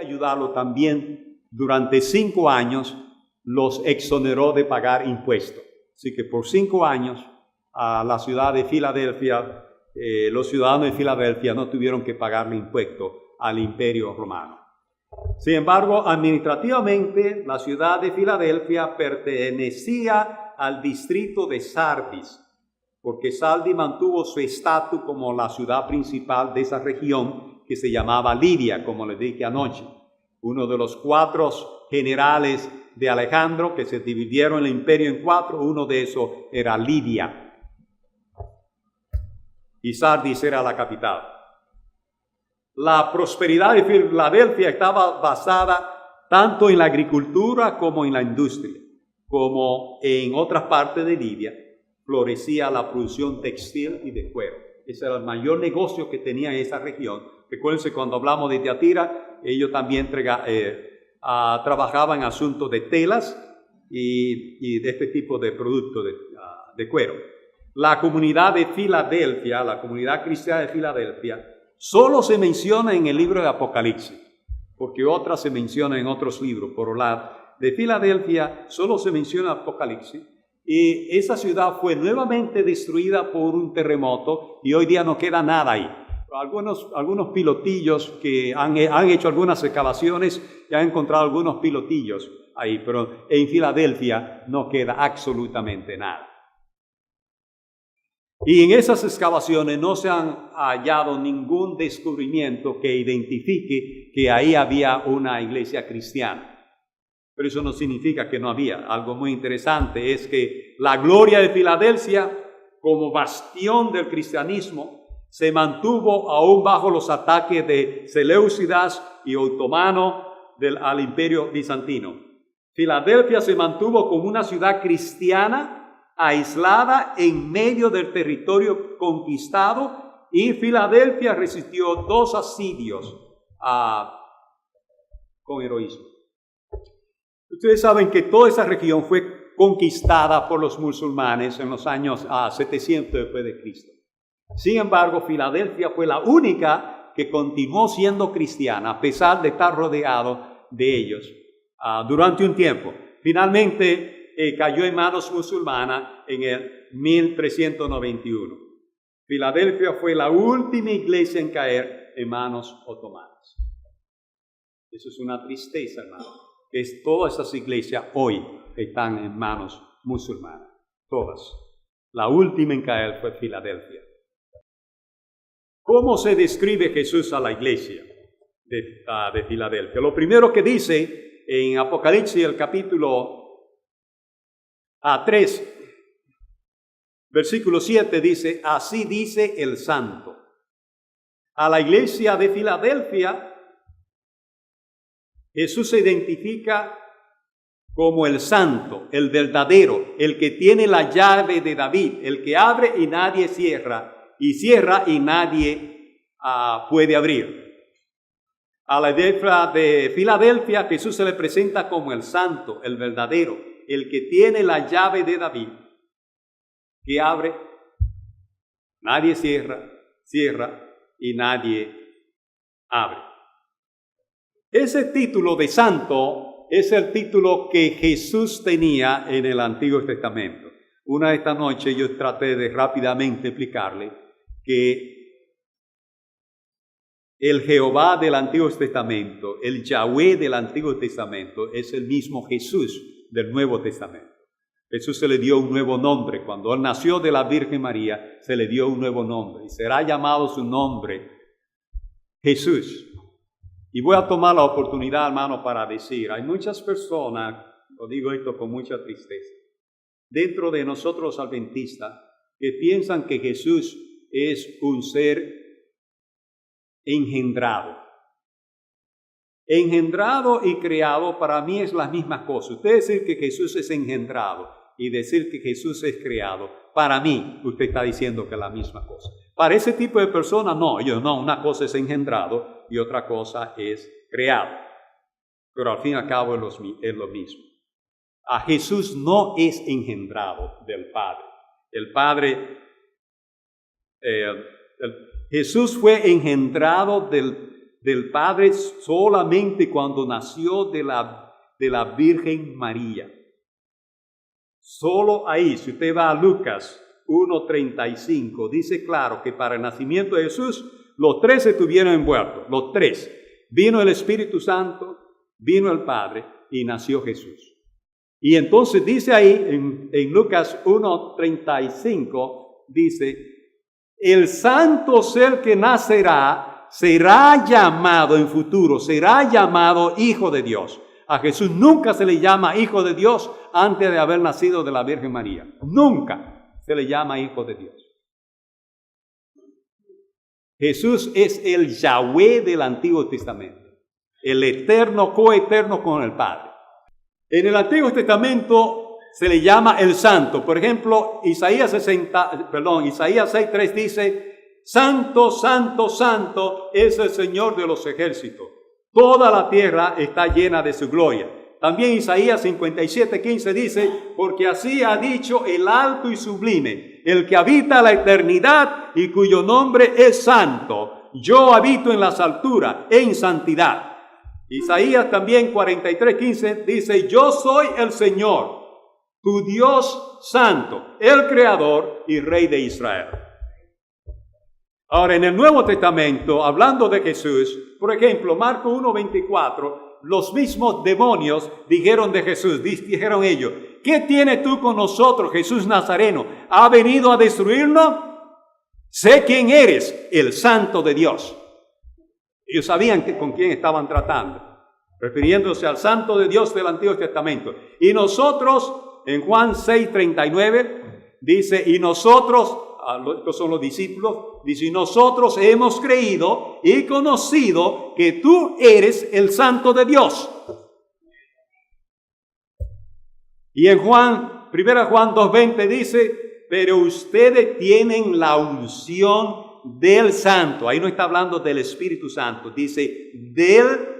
Ayudarlo también, durante 5 años los exoneró de pagar impuestos. Así que por 5 años a la ciudad de Filadelfia, los ciudadanos de Filadelfia no tuvieron que pagarle impuestos al Imperio Romano. Sin embargo, administrativamente la ciudad de Filadelfia pertenecía al distrito de Sardis, porque Sardis mantuvo su estatus como la ciudad principal de esa región que se llamaba Lidia, como les dije anoche. Uno de los 4 generales de Alejandro que se dividieron el imperio en 4, uno de esos era Lidia. Y Sardis era la capital. La prosperidad de Filadelfia estaba basada tanto en la agricultura como en la industria. Como en otras partes de Lidia, florecía la producción textil y de cuero. Ese era el mayor negocio que tenía esa región. Recuérdense, cuando hablamos de Tiatira, ellos también trabajaban en asuntos de telas y de este tipo de productos de cuero. La comunidad de Filadelfia, la comunidad cristiana de Filadelfia, solo se menciona en el libro de Apocalipsis, porque otras se mencionan en otros libros. Por la de Filadelfia solo se menciona Apocalipsis. Y esa ciudad fue nuevamente destruida por un terremoto y hoy día no queda nada ahí. Algunos pilotillos que han hecho algunas excavaciones y han encontrado algunos pilotillos ahí, pero en Filadelfia no queda absolutamente nada. Y en esas excavaciones no se han hallado ningún descubrimiento que identifique que ahí había una iglesia cristiana. Pero eso no significa que no había. Algo muy interesante es que la gloria de Filadelfia, como bastión del cristianismo, se mantuvo aún bajo los ataques de Seleucidas y otomano al imperio bizantino. Filadelfia se mantuvo como una ciudad cristiana aislada en medio del territorio conquistado, y Filadelfia resistió 2 asedios con heroísmo. Ustedes saben que toda esa región fue conquistada por los musulmanes en los años 700 después de Cristo. Sin embargo, Filadelfia fue la única que continuó siendo cristiana a pesar de estar rodeado de ellos durante un tiempo. Finalmente cayó en manos musulmanas en el 1391. Filadelfia fue la última iglesia en caer en manos otomanas. Eso es una tristeza, hermano. Todas esas iglesias hoy están en manos musulmanas, todas. La última en caer fue Filadelfia. ¿Cómo se describe Jesús a la iglesia de Filadelfia? Lo primero que dice en Apocalipsis, el capítulo 3, versículo 7, dice: así dice el Santo. A la iglesia de Filadelfia, Jesús se identifica como el santo, el verdadero, el que tiene la llave de David, el que abre y nadie cierra, y cierra y nadie puede abrir. A la iglesia de Filadelfia, Jesús se le presenta como el santo, el verdadero, el que tiene la llave de David, que abre, nadie cierra, cierra y nadie abre. Ese título de santo es el título que Jesús tenía en el Antiguo Testamento. Una de estas noches yo traté de rápidamente explicarle que el Jehová del Antiguo Testamento, el Yahweh del Antiguo Testamento, es el mismo Jesús del Nuevo Testamento. Jesús se le dio un nuevo nombre. Cuando él nació de la Virgen María, se le dio un nuevo nombre y será llamado su nombre Jesús. Y voy a tomar la oportunidad, hermano, para decir, hay muchas personas, lo digo esto con mucha tristeza, dentro de nosotros los adventistas, que piensan que Jesús es un ser engendrado. Engendrado y creado para mí es la misma cosa. Usted decir que Jesús es engendrado y decir que Jesús es creado, para mí usted está diciendo que es la misma cosa. Para ese tipo de personas, no, una cosa es engendrado y otra cosa es creado. Pero al fin y al cabo es lo mismo. A Jesús no es engendrado del Padre. El Padre, Jesús fue engendrado del Padre solamente cuando nació de la Virgen María. Solo ahí, si usted va a Lucas 1:35, dice claro que para el nacimiento de Jesús, los tres estuvieron envueltos, los tres. Vino el Espíritu Santo, vino el Padre y nació Jesús. Y entonces dice ahí en Lucas 1:35, dice, el santo ser que nacerá será llamado en futuro, será llamado Hijo de Dios. A Jesús nunca se le llama Hijo de Dios antes de haber nacido de la Virgen María. Nunca se le llama Hijo de Dios. Jesús es el Yahweh del Antiguo Testamento, el eterno, coeterno con el Padre. En el Antiguo Testamento se le llama el Santo. Por ejemplo, Isaías 6:3 dice, Santo, Santo, Santo es el Señor de los ejércitos. Toda la tierra está llena de su gloria. También Isaías 57:15 dice, porque así ha dicho el alto y sublime, el que habita la eternidad y cuyo nombre es santo. Yo habito en las alturas, en santidad. Isaías también 43:15 dice, yo soy el Señor, tu Dios santo, el Creador y Rey de Israel. Ahora, en el Nuevo Testamento, hablando de Jesús, por ejemplo, Marcos 1:24, los mismos demonios dijeron de Jesús, dijeron ellos, ¿qué tienes tú con nosotros, Jesús Nazareno? ¿Ha venido a destruirnos? Sé quién eres, el Santo de Dios. Ellos sabían con quién estaban tratando, refiriéndose al Santo de Dios del Antiguo Testamento. Y nosotros, en Juan 6:39, dice, y nosotros, estos son los discípulos, dice, y nosotros hemos creído y conocido que tú eres el Santo de Dios. Y en 1 Juan 2:20 dice, pero ustedes tienen la unción del Santo. Ahí no está hablando del Espíritu Santo, dice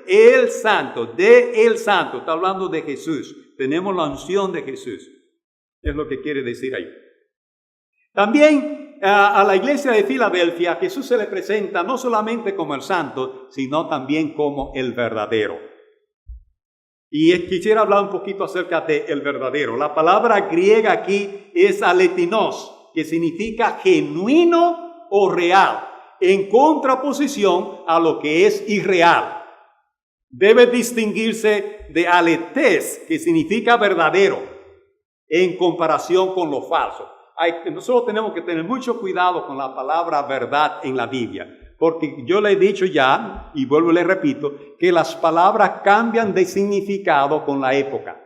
el Santo, el Santo. Está hablando de Jesús. Tenemos la unción de Jesús. Es lo que quiere decir ahí. También a la iglesia de Filadelfia, Jesús se le presenta no solamente como el Santo, sino también como el verdadero. Y quisiera hablar un poquito acerca de el verdadero. La palabra griega aquí es aletinos, que significa genuino o real, en contraposición a lo que es irreal. Debe distinguirse de aletes, que significa verdadero, en comparación con lo falso. Nosotros tenemos que tener mucho cuidado con la palabra verdad en la Biblia, porque yo le he dicho ya, y vuelvo y le repito, que las palabras cambian de significado con la época.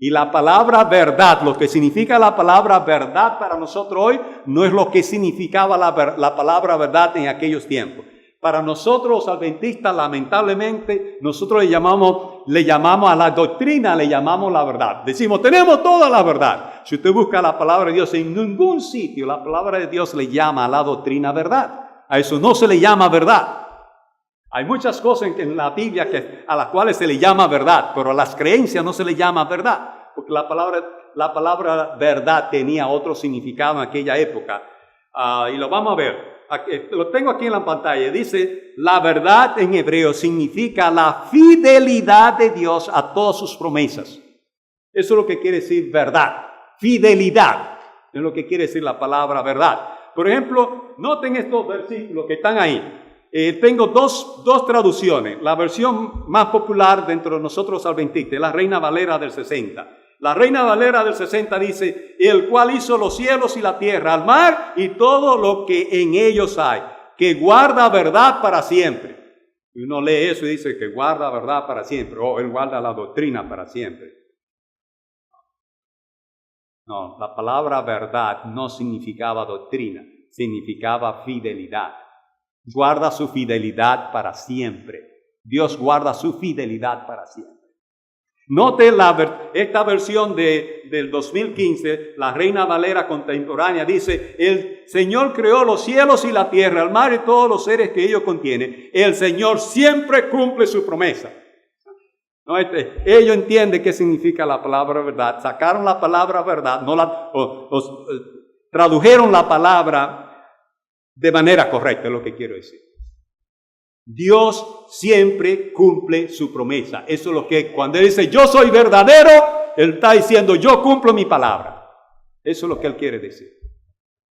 Y la palabra verdad, lo que significa la palabra verdad para nosotros hoy, no es lo que significaba la palabra verdad en aquellos tiempos. Para nosotros los adventistas, lamentablemente, nosotros le llamamos a la doctrina, le llamamos la verdad. Decimos, tenemos toda la verdad. Si usted busca la palabra de Dios, en ningún sitio la palabra de Dios le llama a la doctrina verdad. A eso no se le llama verdad. Hay muchas cosas en la Biblia a las cuales se le llama verdad, pero a las creencias no se le llama verdad, porque la palabra verdad tenía otro significado en aquella época. Y lo vamos a ver. Lo tengo aquí en la pantalla. Dice, la verdad en hebreo significa la fidelidad de Dios a todas sus promesas. Eso es lo que quiere decir verdad. Fidelidad es lo que quiere decir la palabra verdad. Por ejemplo, noten estos versículos que están ahí. Tengo dos traducciones. La versión más popular dentro de nosotros adventistas, la Reina Valera del 60. La Reina Valera del 60 dice, el cual hizo los cielos y la tierra, al mar y todo lo que en ellos hay, que guarda verdad para siempre. Y uno lee eso y dice que guarda verdad para siempre. Él guarda la doctrina para siempre. No, la palabra verdad no significaba doctrina, significaba fidelidad. Guarda su fidelidad para siempre. Dios guarda su fidelidad para siempre. Note esta versión del 2015, la Reina Valera contemporánea, dice: el Señor creó los cielos y la tierra, el mar y todos los seres que ellos contienen. El Señor siempre cumple su promesa. No, ellos entienden qué significa la palabra verdad, sacaron la palabra verdad, tradujeron la palabra de manera correcta, es lo que quiero decir. Dios siempre cumple su promesa. Eso es lo que cuando Él dice yo soy verdadero, Él está diciendo yo cumplo mi palabra. Eso es lo que Él quiere decir.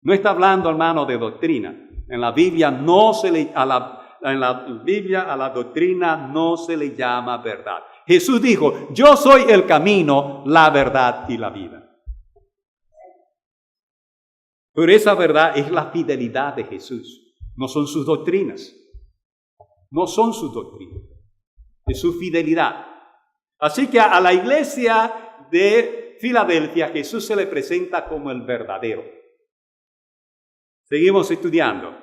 No está hablando, hermano, de doctrina. En la Biblia a la doctrina no se le llama verdad. Jesús dijo: yo soy el camino, la verdad y la vida. Pero esa verdad es la fidelidad de Jesús. No son sus doctrinas. No son sus doctrinas. Es su fidelidad. Así que a la iglesia de Filadelfia Jesús se le presenta como el verdadero. Seguimos estudiando.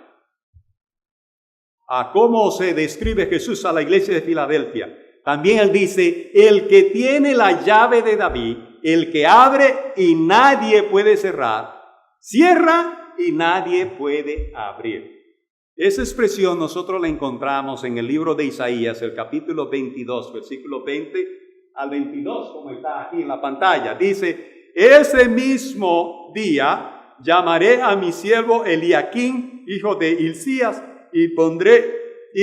¿A cómo se describe Jesús a la iglesia de Filadelfia? También Él dice: el que tiene la llave de David, el que abre y nadie puede cerrar, cierra y nadie puede abrir. Esa expresión nosotros la encontramos en el libro de Isaías, el capítulo 22, versículo 20 al 22, como está aquí en la pantalla. Dice: ese mismo día llamaré a mi siervo Eliaquín, hijo de Hilcías, y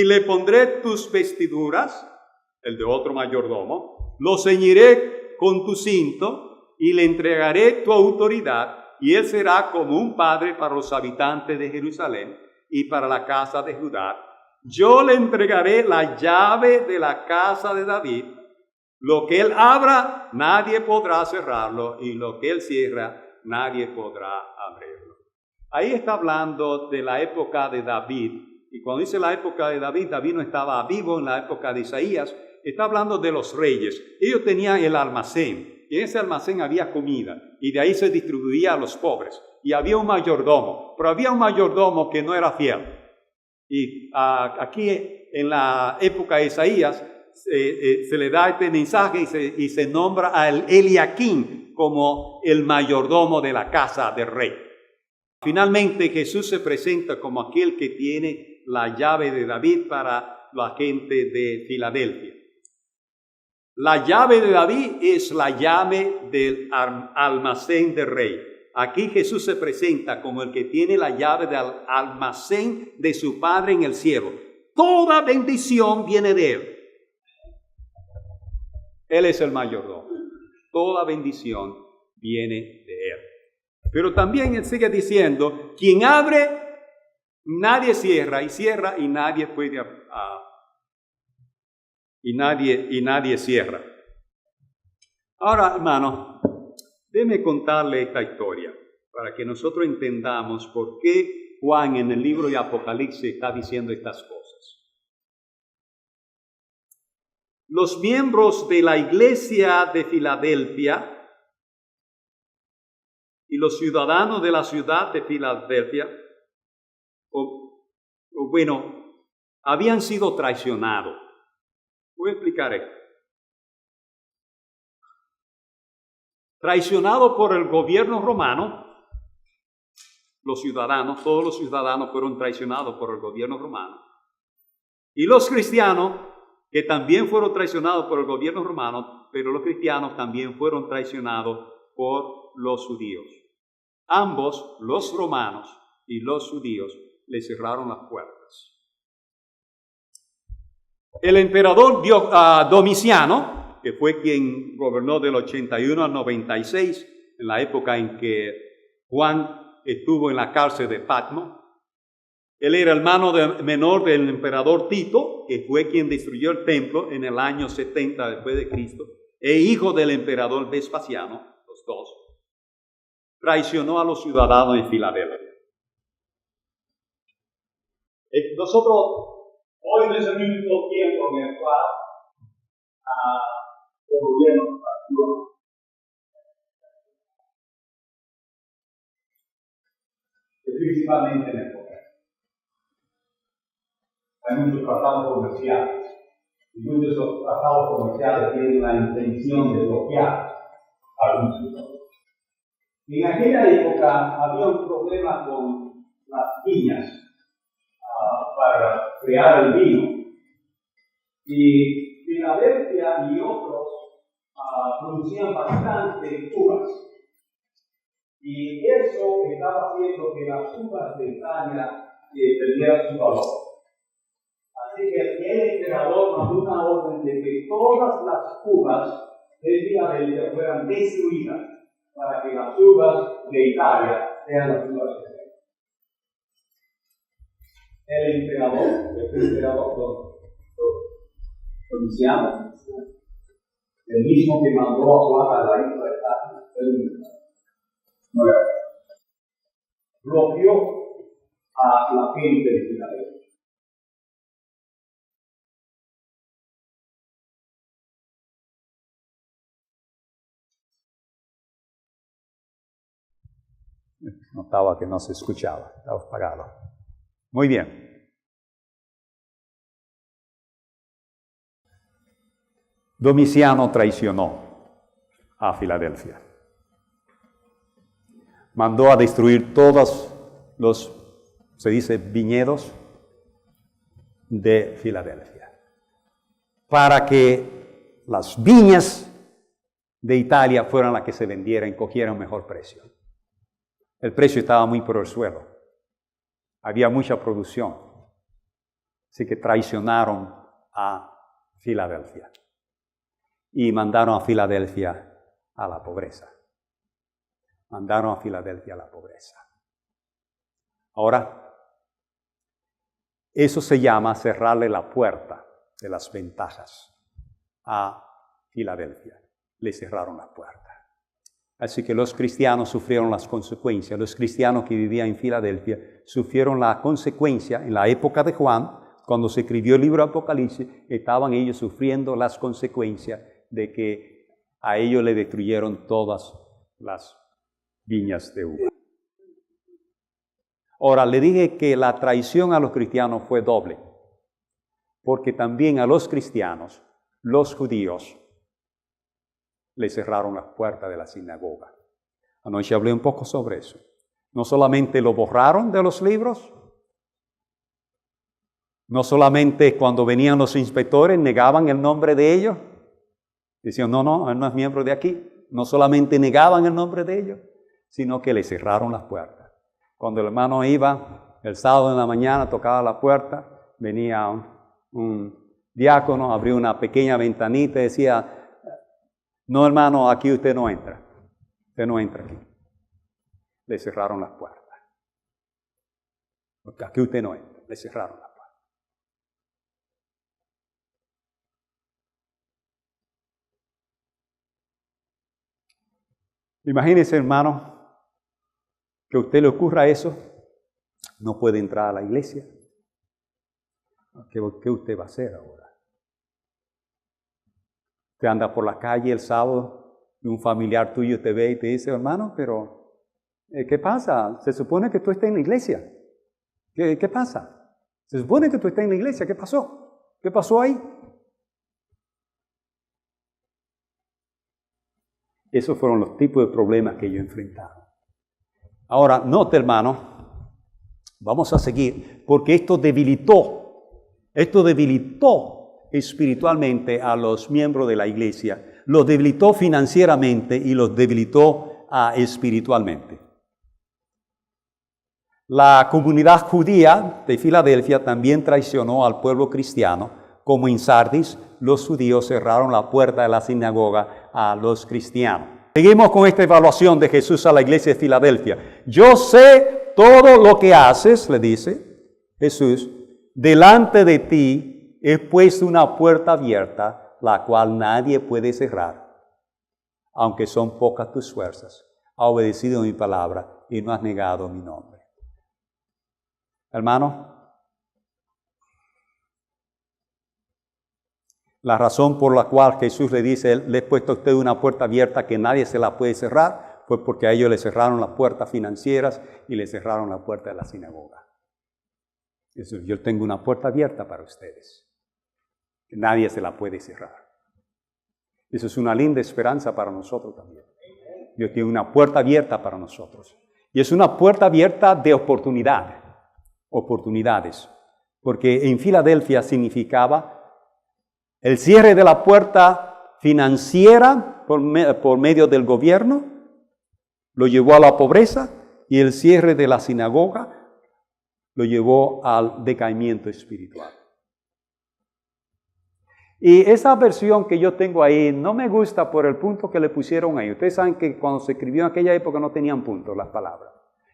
le pondré tus vestiduras, el de otro mayordomo, lo ceñiré con tu cinto y le entregaré tu autoridad, y él será como un padre para los habitantes de Jerusalén y para la casa de Judá. Yo le entregaré la llave de la casa de David. Lo que él abra, nadie podrá cerrarlo, y lo que él cierra, nadie podrá abrirlo. Ahí está hablando de la época de David. Y cuando dice la época de David, David no estaba vivo en la época de Isaías. Está hablando de los reyes. Ellos tenían el almacén, y en ese almacén había comida, y de ahí se distribuía a los pobres. Y había un mayordomo, pero había un mayordomo que no era fiel. Y aquí en la época de Isaías se le da este mensaje y se nombra a Eliaquín como el mayordomo de la casa del rey. Finalmente Jesús se presenta como aquel que tiene la llave de David para la gente de Filadelfia. La llave de David es la llave del almacén del rey. Aquí Jesús se presenta como el que tiene la llave del almacén de su Padre en el cielo. Toda bendición viene de Él. Él es el mayordomo. Toda bendición viene de Él. Pero también Él sigue diciendo: quien abre, nadie cierra, y cierra y nadie puede y nadie cierra. Ahora, hermano, déjeme contarle esta historia para que nosotros entendamos por qué Juan en el libro de Apocalipsis está diciendo estas cosas. Los miembros de la iglesia de Filadelfia y los ciudadanos de la ciudad de Filadelfia, habían sido traicionados. Voy a explicar esto. Traicionado por el gobierno romano, todos los ciudadanos fueron traicionados por el gobierno romano. Y los cristianos, que también fueron traicionados por el gobierno romano, pero los cristianos también fueron traicionados por los judíos. Ambos, los romanos y los judíos, le cerraron las puertas. El emperador Domiciano, que fue quien gobernó del 81 al 96, en la época en que Juan estuvo en la cárcel de Patmos. Él era hermano menor del emperador Tito, que fue quien destruyó el templo en el año 70 después de Cristo, e hijo del emperador Vespasiano, los dos. Traicionó a los ciudadanos de Filadelfia. Nosotros, hoy en ese mismo tiempo en el cual el gobierno actúa, principalmente en el poder. Hay muchos tratados comerciales Y muchos de los tratados comerciales tienen la intención de bloquear algunos sectores. En aquella época había un problema con las viñas para crear el vino. Y Filadelfia y otros producían bastante uvas. Y eso estaba haciendo que las uvas de Italia perdieran su valor. Así que el emperador mandó una orden de que todas las uvas de Filadelfia fueran destruidas para que las uvas de Italia sean las uvas de Italia. El emperador Domiciano, el mismo que mandó a Juan a la isla de Patmos, bloqueó a la gente de Filadelfia. Notaba que no se escuchaba, estaba apagado. Muy bien. Domiciano traicionó a Filadelfia. Mandó a destruir todos los, se dice, viñedos de Filadelfia, para que las viñas de Italia fueran las que se vendieran y cogieran mejor precio. El precio estaba muy por el suelo. Había mucha producción. Así que traicionaron a Filadelfia y mandaron a Filadelfia a la pobreza. Mandaron a Filadelfia a la pobreza. Ahora, eso se llama cerrarle la puerta de las ventajas a Filadelfia. Le cerraron la puerta. Así que los cristianos sufrieron las consecuencias. Los cristianos que vivían en Filadelfia sufrieron la consecuencia en la época de Juan, cuando se escribió el libro Apocalipsis, estaban ellos sufriendo las consecuencias de que a ellos le destruyeron todas las viñas de uva. Ahora, le dije que la traición a los cristianos fue doble, porque también a los cristianos, los judíos, le cerraron las puertas de la sinagoga. Anoche hablé un poco sobre eso. No solamente lo borraron de los libros, no solamente cuando venían los inspectores negaban el nombre de ellos, decían, no, él no es miembro de aquí. No solamente negaban el nombre de ellos, sino que le cerraron las puertas. Cuando el hermano iba el sábado en la mañana, tocaba la puerta, venía un diácono, abrió una pequeña ventanita y decía, no, hermano, aquí usted no entra. Usted no entra aquí. Le cerraron las puertas. Porque aquí usted no entra. Le cerraron las puertas. Imagínese, hermano, que a usted le ocurra eso. No puede entrar a la iglesia. ¿Qué usted va a hacer ahora? Te anda por la calle el sábado y un familiar tuyo te ve y te dice, hermano, pero ¿qué pasa? Se supone que tú estás en la iglesia. ¿Qué pasa? Se supone que tú estás en la iglesia. ¿Qué pasó? ¿Qué pasó ahí? Esos fueron los tipos de problemas que yo enfrentaba. Ahora, note, hermano, vamos a seguir, porque esto debilitó espiritualmente a los miembros de la iglesia, los debilitó financieramente y los debilitó espiritualmente. La comunidad judía de Filadelfia también traicionó al pueblo cristiano, como en Sardis los judíos cerraron la puerta de la sinagoga a los cristianos. Seguimos con esta evaluación de Jesús a la iglesia de Filadelfia. Yo sé todo lo que haces, le dice Jesús, delante de ti he puesto una puerta abierta, la cual nadie puede cerrar. Aunque son pocas tus fuerzas, has obedecido mi palabra y no has negado mi nombre. Hermano, la razón por la cual Jesús le dice, le he puesto a usted una puerta abierta que nadie se la puede cerrar, fue porque a ellos le cerraron las puertas financieras y le cerraron la puerta de la sinagoga. Yo tengo una puerta abierta para ustedes. Nadie se la puede cerrar. Eso es una linda esperanza para nosotros también. Dios tiene una puerta abierta para nosotros. Y es una puerta abierta de oportunidades. Porque en Filadelfia significaba el cierre de la puerta financiera por medio del gobierno, lo llevó a la pobreza, y el cierre de la sinagoga lo llevó al decaimiento espiritual. Y esa versión que yo tengo ahí no me gusta por el punto que le pusieron ahí. Ustedes saben que cuando se escribió en aquella época no tenían puntos las palabras.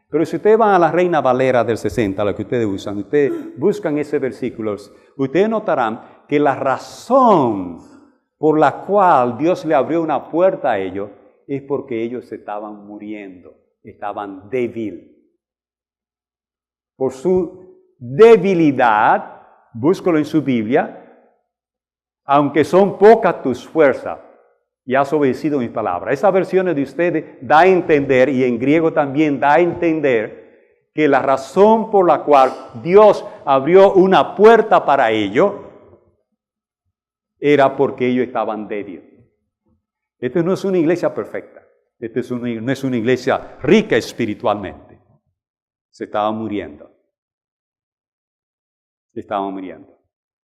Pero si ustedes van a la Reina Valera del 60, la que ustedes usan, ustedes buscan ese versículo, ustedes notarán que la razón por la cual Dios le abrió una puerta a ellos es porque ellos se estaban muriendo, estaban débiles. Por su debilidad, búscalo en su Biblia, aunque son pocas tus fuerzas, y has obedecido mis palabras. Esas versiones de ustedes da a entender, y en griego también da a entender, que la razón por la cual Dios abrió una puerta para ellos era porque ellos estaban débiles. Esta no es una iglesia perfecta. Esta no es una iglesia rica espiritualmente. Se estaban muriendo. Se estaban muriendo.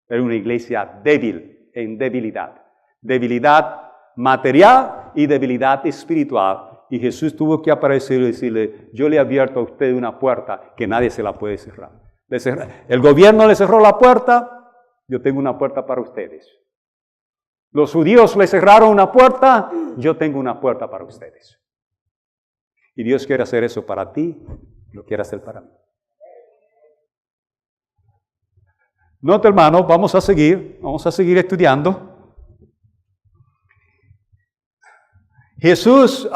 Era una iglesia débil, en debilidad. Debilidad material y debilidad espiritual. Y Jesús tuvo que aparecer y decirle, yo le he abierto a usted una puerta que nadie se la puede cerrar. El gobierno le cerró la puerta, yo tengo una puerta para ustedes. Los judíos le cerraron una puerta, yo tengo una puerta para ustedes. Y Dios quiere hacer eso para ti, lo quiere hacer para mí. Nota, hermano, vamos a seguir estudiando. Jesús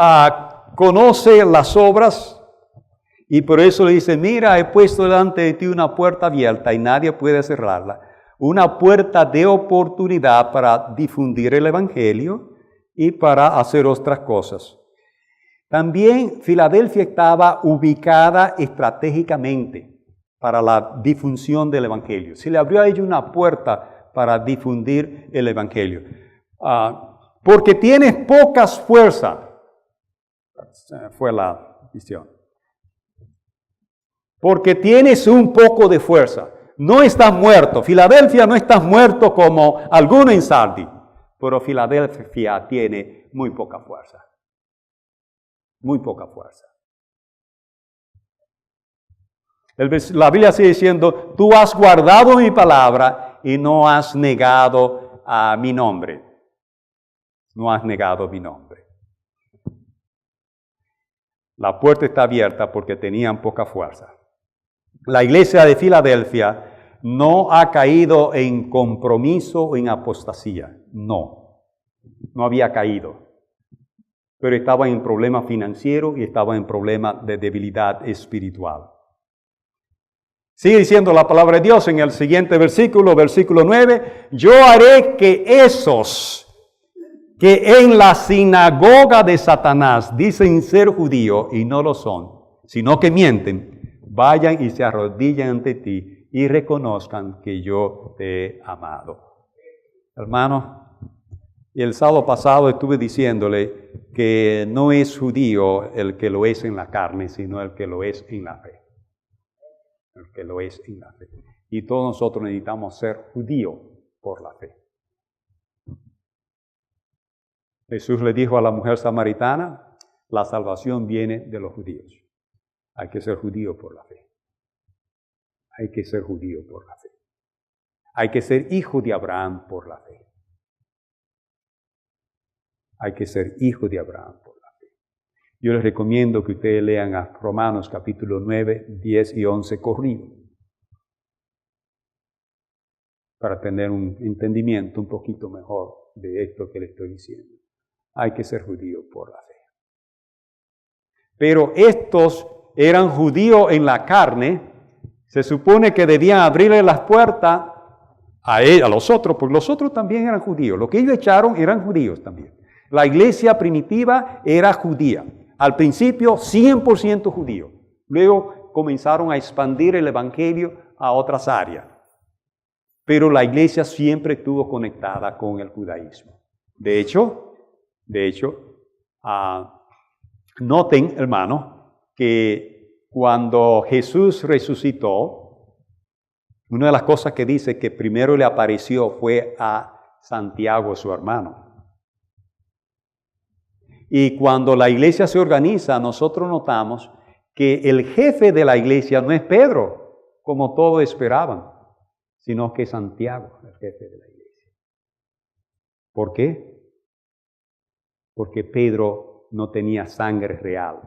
conoce las obras y por eso le dice, mira, he puesto delante de ti una puerta abierta y nadie puede cerrarla. Una puerta de oportunidad para difundir el Evangelio y para hacer otras cosas. También Filadelfia estaba ubicada estratégicamente para la difusión del Evangelio. Se le abrió a ella una puerta para difundir el Evangelio. Porque tienes pocas fuerzas. Fue la visión. Porque tienes un poco de fuerza. No estás muerto. Filadelfia no estás muerto como alguno en Sardi. Pero Filadelfia tiene muy poca fuerza. Muy poca fuerza. La Biblia sigue diciendo, tú has guardado mi palabra y no has negado a mi nombre. No has negado mi nombre. La puerta está abierta porque tenían poca fuerza. La iglesia de Filadelfia no ha caído en compromiso o en apostasía. No había caído. Pero estaba en problema financiero y estaba en problema de debilidad espiritual. Sigue diciendo la palabra de Dios en el siguiente versículo 9. Yo haré que esos que en la sinagoga de Satanás dicen ser judíos y no lo son, sino que mienten, vayan y se arrodillen ante ti y reconozcan que yo te he amado. Hermano, el sábado pasado estuve diciéndole que no es judío el que lo es en la carne, sino el que lo es en la fe. El que lo es en la fe. Y todos nosotros necesitamos ser judíos por la fe. Jesús le dijo a la mujer samaritana, la salvación viene de los judíos. Hay que ser judío por la fe. Hay que ser judío por la fe. Hay que ser hijo de Abraham por la fe. Hay que ser hijo de Abraham por la fe. Yo les recomiendo que ustedes lean a Romanos capítulo 9, 10 y 11 corrido, para tener un entendimiento un poquito mejor de esto que les estoy diciendo. Hay que ser judío por la fe. Pero estos eran judíos en la carne. Se supone que debían abrirle las puertas a los otros, porque los otros también eran judíos. Lo que ellos echaron eran judíos también. La iglesia primitiva era judía. Al principio 100% judío. Luego comenzaron a expandir el evangelio a otras áreas. pero la iglesia siempre estuvo conectada con el judaísmo. De hecho, noten, hermano, que cuando Jesús resucitó, una de las cosas que dice que primero le apareció fue a Santiago, su hermano. Y cuando la iglesia se organiza, nosotros notamos que el jefe de la iglesia no es Pedro, como todos esperaban, sino que es Santiago, el jefe de la iglesia. ¿Por qué? Porque Pedro no tenía sangre real.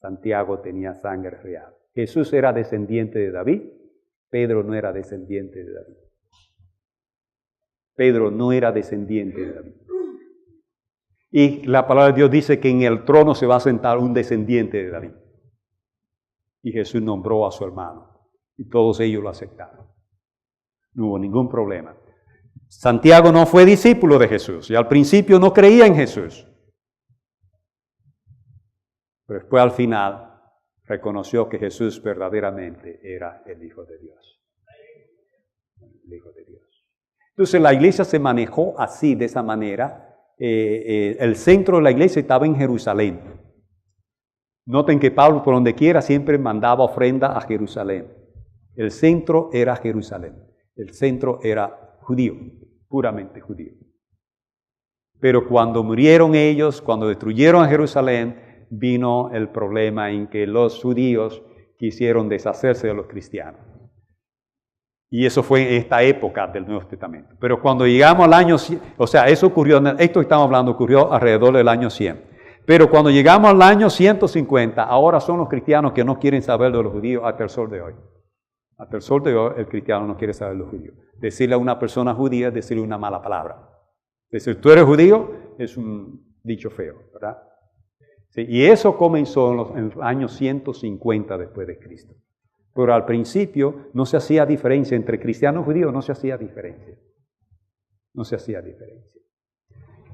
Santiago tenía sangre real. Jesús era descendiente de David. Pedro no era descendiente de David. Pedro no era descendiente de David. Y la palabra de Dios dice que en el trono se va a sentar un descendiente de David. Y Jesús nombró a su hermano. Y todos ellos lo aceptaron. No hubo ningún problema. Santiago no fue discípulo de Jesús. Y al principio no creía en Jesús. Pero después al final reconoció que Jesús verdaderamente era el Hijo de Dios. El Hijo de Dios. Entonces la iglesia se manejó así, de esa manera. El centro de la iglesia estaba en Jerusalén. Noten que Pablo por donde quiera siempre mandaba ofrenda a Jerusalén. El centro era Jerusalén. El centro era judío, puramente judío. Pero cuando murieron ellos, cuando destruyeron a Jerusalén, vino el problema en que los judíos quisieron deshacerse de los cristianos. Y eso fue en esta época del Nuevo Testamento. Pero cuando llegamos al año 100, o sea, eso ocurrió, esto que estamos hablando ocurrió alrededor del año 100. Pero cuando llegamos al año 150, ahora son los cristianos que no quieren saber de los judíos hasta el sol de hoy. Hasta el sol de hoy el cristiano no quiere saber de los judíos. Decirle a una persona judía es decirle una mala palabra. Decir, tú eres judío, es un dicho feo, ¿verdad? Sí, y eso comenzó en los años 150 después de Cristo. Pero al principio no se hacía diferencia entre cristianos y judíos, no se hacía diferencia. No se hacía diferencia.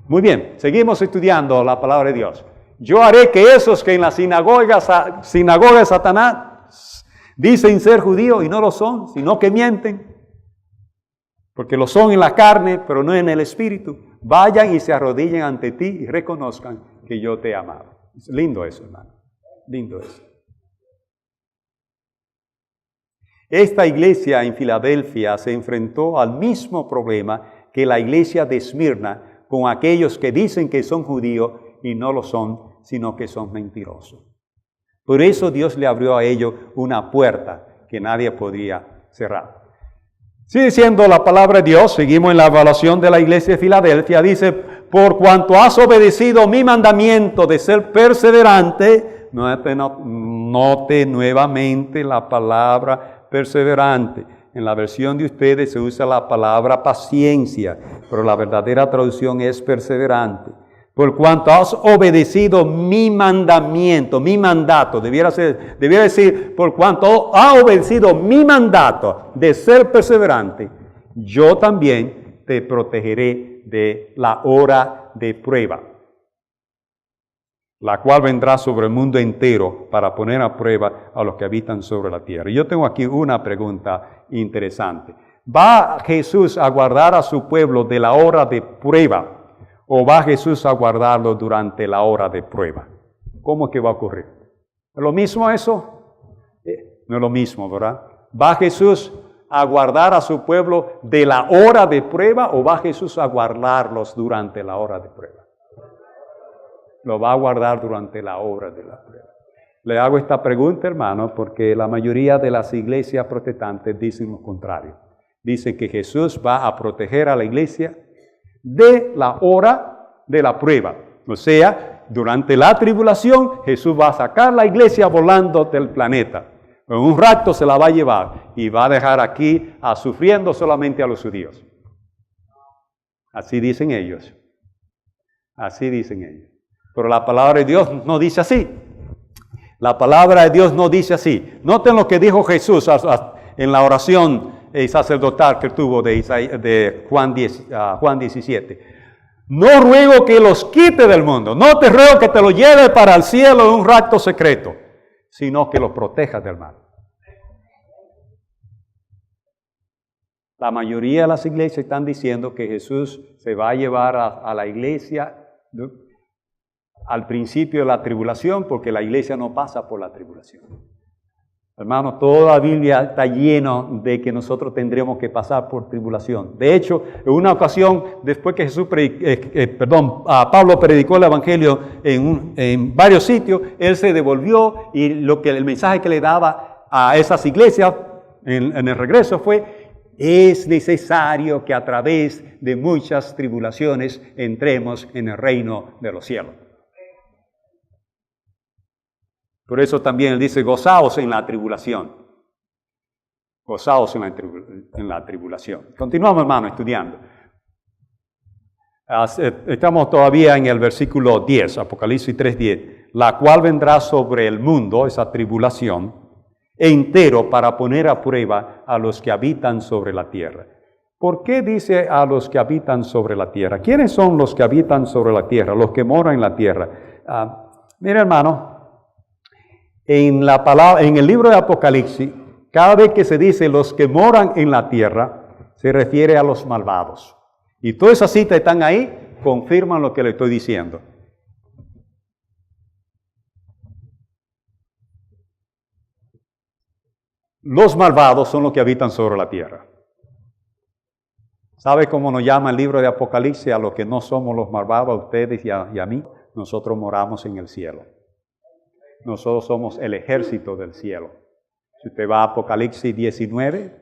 Muy bien, seguimos estudiando la palabra de Dios. Yo haré que esos que en la sinagoga de Satanás dicen ser judíos y no lo son, sino que mienten, porque lo son en la carne, pero no en el espíritu, vayan y se arrodillen ante ti y reconozcan que yo te he amado. Es lindo eso, hermano. Lindo eso. Esta iglesia en Filadelfia se enfrentó al mismo problema que la iglesia de Esmirna con aquellos que dicen que son judíos y no lo son, sino que son mentirosos. Por eso Dios le abrió a ellos una puerta que nadie podría cerrar. Sigue diciendo la palabra de Dios, seguimos en la evaluación de la iglesia de Filadelfia, dice, por cuanto has obedecido mi mandamiento de ser perseverante, note nuevamente la palabra perseverante. En la versión de ustedes se usa la palabra paciencia, pero la verdadera traducción es perseverante. Por cuanto has obedecido mi mandamiento, mi mandato, debiera decir, por cuanto has obedecido mi mandato de ser perseverante, yo también te protegeré de la hora de prueba, la cual vendrá sobre el mundo entero para poner a prueba a los que habitan sobre la tierra. Y yo tengo aquí una pregunta interesante. ¿Va Jesús a guardar a su pueblo de la hora de prueba o va Jesús a guardarlo durante la hora de prueba? ¿Cómo es que va a ocurrir? ¿Es lo mismo eso? No es lo mismo, ¿verdad? ¿Va Jesús a guardar a su pueblo de la hora de prueba o va Jesús a guardarlos durante la hora de prueba? Lo va a guardar durante la hora de la prueba. Le hago esta pregunta, hermano, porque la mayoría de las iglesias protestantes dicen lo contrario. Dicen que Jesús va a proteger a la iglesia de la hora de la prueba. O sea, durante la tribulación, Jesús va a sacar la iglesia volando del planeta. En un rato se la va a llevar y va a dejar aquí sufriendo solamente a los judíos. Así dicen ellos. Así dicen ellos. Pero la palabra de Dios no dice así. La palabra de Dios no dice así. Noten lo que dijo Jesús en la oración sacerdotal que tuvo de Juan 17. No ruego que los quite del mundo. No te ruego que te los lleve para el cielo en un rato secreto, sino que los protejas del mal. La mayoría de las iglesias están diciendo que Jesús se va a llevar a la iglesia, ¿no?, al principio de la tribulación, porque la iglesia no pasa por la tribulación. Hermanos, toda la Biblia está llena de que nosotros tendremos que pasar por tribulación. De hecho, en una ocasión, después que Pablo predicó el Evangelio en varios sitios, él se devolvió y el mensaje que le daba a esas iglesias en el regreso fue: es necesario que a través de muchas tribulaciones entremos en el reino de los cielos. Por eso también él dice: gozaos en la tribulación. Gozaos en la tribulación. Continuamos, hermano, estudiando. Estamos todavía en el versículo 10, Apocalipsis 3:10. La cual vendrá sobre el mundo, esa tribulación, entero para poner a prueba a los que habitan sobre la tierra. ¿Por qué dice a los que habitan sobre la tierra? ¿Quiénes son los que habitan sobre la tierra? Los que moran en la tierra. Mira, hermano, en el libro de Apocalipsis, cada vez que se dice los que moran en la tierra, se refiere a los malvados. Y todas esas citas están ahí, confirman lo que le estoy diciendo. Los malvados son los que habitan sobre la tierra. ¿Sabe cómo nos llama el libro de Apocalipsis a los que no somos los malvados, a ustedes y a mí? Nosotros moramos en el cielo. Nosotros somos el ejército del cielo. Si usted va a Apocalipsis 19,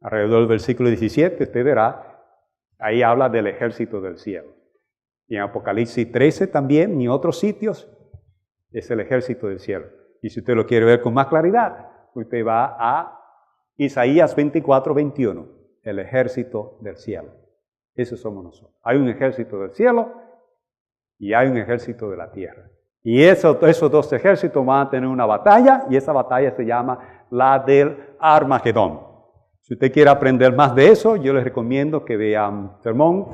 alrededor del versículo 17, usted verá, ahí habla del ejército del cielo. Y en Apocalipsis 13 también, y en otros sitios, es el ejército del cielo. Y si usted lo quiere ver con más claridad, usted va a Isaías 24:21, el ejército del cielo. Eso somos nosotros. Hay un ejército del cielo y hay un ejército de la tierra. Y esos dos ejércitos van a tener una batalla, y esa batalla se llama la del Armagedón. Si usted quiere aprender más de eso, yo les recomiendo que vean un sermón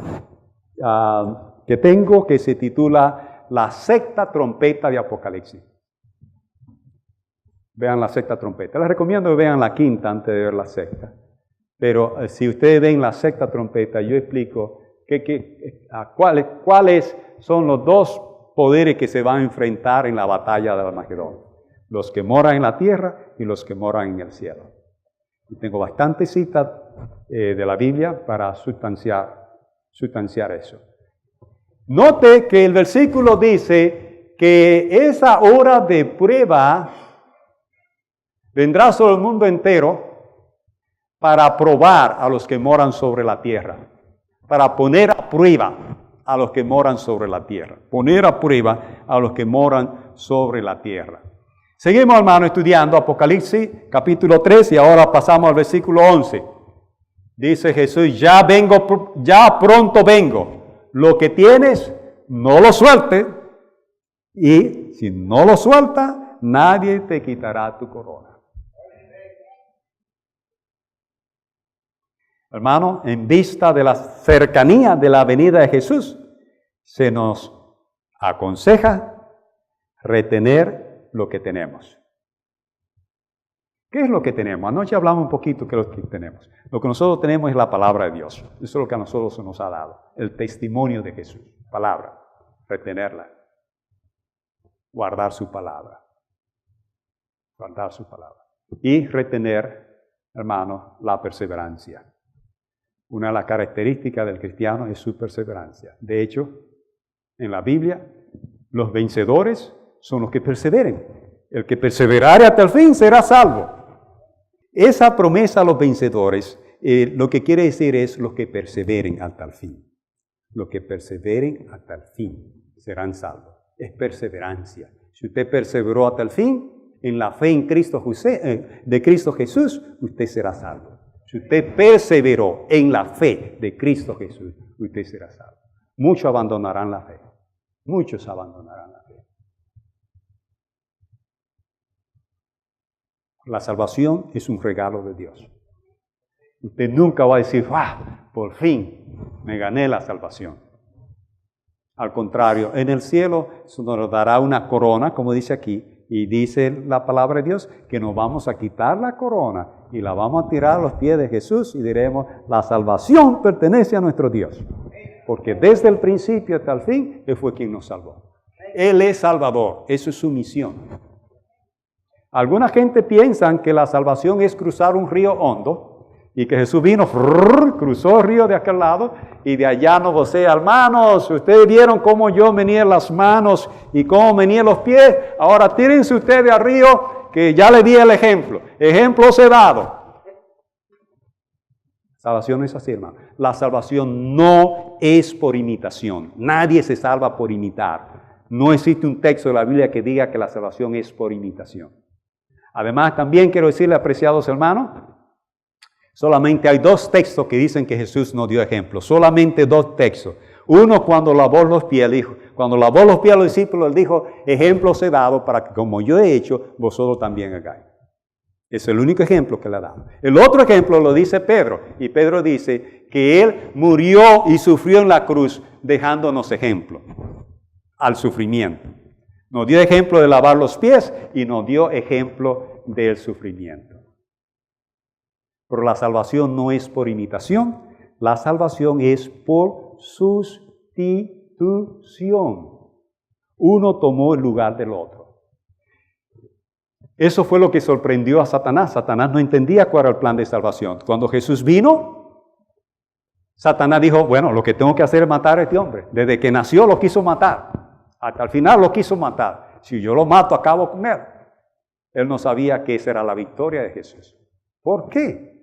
que tengo que se titula La sexta trompeta de Apocalipsis. Vean la sexta trompeta. Les recomiendo que vean la quinta antes de ver la sexta. Pero si ustedes ven la sexta trompeta, yo explico cuáles son los dos poderes que se van a enfrentar en la batalla del Armagedón. Los que moran en la tierra y los que moran en el cielo. Y tengo bastantes citas de la Biblia para sustanciar eso. Note que el versículo dice que esa hora de prueba vendrá sobre el mundo entero para probar a los que moran sobre la tierra, para poner a prueba a los que moran sobre la tierra. Poner a prueba a los que moran sobre la tierra. Seguimos, hermano, estudiando Apocalipsis capítulo 3 y ahora pasamos al versículo 11. Dice Jesús: ya pronto vengo. Lo que tienes, no lo sueltes. Y si no lo sueltas, nadie te quitará tu corona. Hermano, en vista de la cercanía de la venida de Jesús, se nos aconseja retener lo que tenemos. ¿Qué es lo que tenemos? Anoche hablamos un poquito de lo que tenemos. Lo que nosotros tenemos es la palabra de Dios. Eso es lo que a nosotros se nos ha dado. El testimonio de Jesús. Palabra. Retenerla. Guardar su palabra. Guardar su palabra. Y retener, hermano, la perseverancia. Una de las características del cristiano es su perseverancia. De hecho, en la Biblia, los vencedores son los que perseveren. El que perseverare hasta el fin será salvo. Esa promesa a los vencedores, lo que quiere decir es los que perseveren hasta el fin. Los que perseveren hasta el fin serán salvos. Es perseverancia. Si usted perseveró hasta el fin, en la fe en Cristo de Cristo Jesús, usted será salvo. Si usted perseveró en la fe de Cristo Jesús, usted será salvo. Muchos abandonarán la fe. Muchos abandonarán la fe. La salvación es un regalo de Dios. Usted nunca va a decir, por fin me gané la salvación. Al contrario, en el cielo se nos dará una corona, como dice aquí, Y dice la palabra de Dios que nos vamos a quitar la corona y la vamos a tirar a los pies de Jesús y diremos, la salvación pertenece a nuestro Dios. Porque desde el principio hasta el fin, Él fue quien nos salvó. Él es Salvador, eso es su misión. Alguna gente piensa que la salvación es cruzar un río hondo y que Jesús vino, cruzó el río de aquel lado y de allá nos vocea, hermanos, ustedes vieron cómo yo venía las manos y cómo venía los pies, ahora tírense ustedes al río que ya le di el ejemplo. Ejemplo se dado. Salvación no es así, hermano. La salvación no es por imitación. Nadie se salva por imitar. No existe un texto de la Biblia que diga que la salvación es por imitación. Además, también quiero decirle, apreciados hermanos, solamente hay 2 textos que dicen que Jesús nos dio ejemplo. Solamente 2 textos. Uno cuando lavó los pies, dijo, cuando lavó los pies a los discípulos, él dijo, ejemplo os he dado para que como yo he hecho, vosotros también hagáis. Es el único ejemplo que le ha dado. El otro ejemplo lo dice Pedro. Y Pedro dice que él murió y sufrió en la cruz dejándonos ejemplo al sufrimiento. Nos dio ejemplo de lavar los pies y nos dio ejemplo del sufrimiento. Pero la salvación no es por imitación, la salvación es por sustitución. Uno tomó el lugar del otro. Eso fue lo que sorprendió a Satanás. Satanás no entendía cuál era el plan de salvación. Cuando Jesús vino, Satanás dijo, bueno, lo que tengo que hacer es matar a este hombre. Desde que nació lo quiso matar. Hasta el final lo quiso matar. Si yo lo mato, acabo con él. Él no sabía que esa era la victoria de Jesús. ¿Por qué?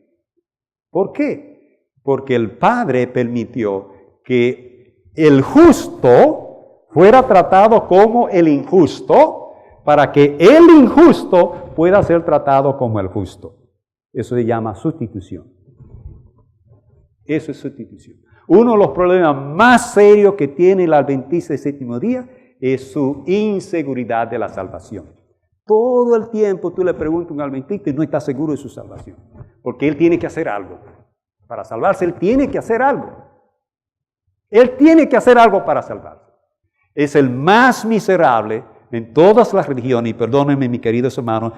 ¿Por qué? Porque el Padre permitió que el justo fuera tratado como el injusto, para que el injusto pueda ser tratado como el justo. Eso se llama sustitución. Eso es sustitución. Uno de los problemas más serios que tiene el adventista del séptimo día es su inseguridad de la salvación. Todo el tiempo tú le preguntas a un adventista y no está seguro de su salvación. Porque él tiene que hacer algo. Para salvarse, él tiene que hacer algo. Él tiene que hacer algo para salvarse. Es el más miserable en todas las religiones, y perdónenme, mis queridos hermanos,